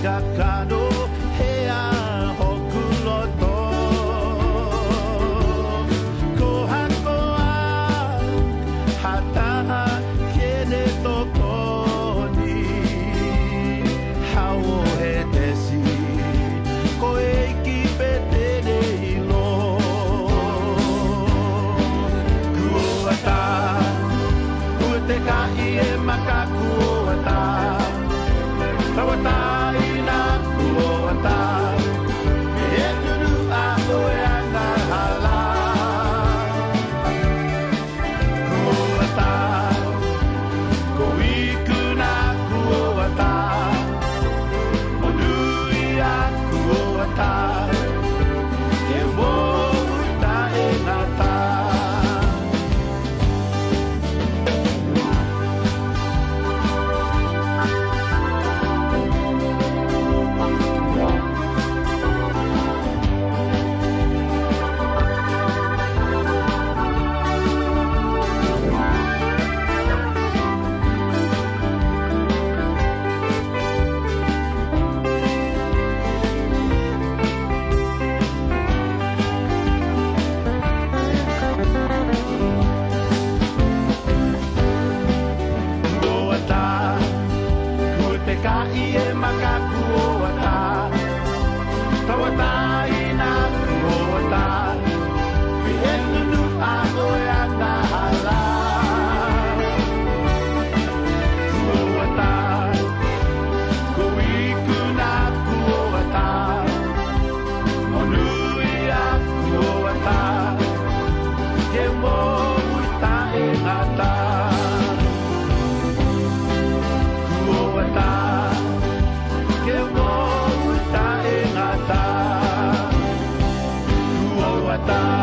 Kakano hea hokuloto Kohakoa hataha kene tokoni Hao he desi koe ki petene ilo Kuata Kute kai e makakuata Tawata ina kuota E nuru a oe ana hala Kuota Ko iku na kuota Monui a kuota E wo uta e ngata Kai e makakuota Tawata ina kuota Pihenunu a oe ana hala Kuota Kuiku na kuota Onui a kuota Ke mo uita e ngata Kuota Ke mo uita e ngata Kuota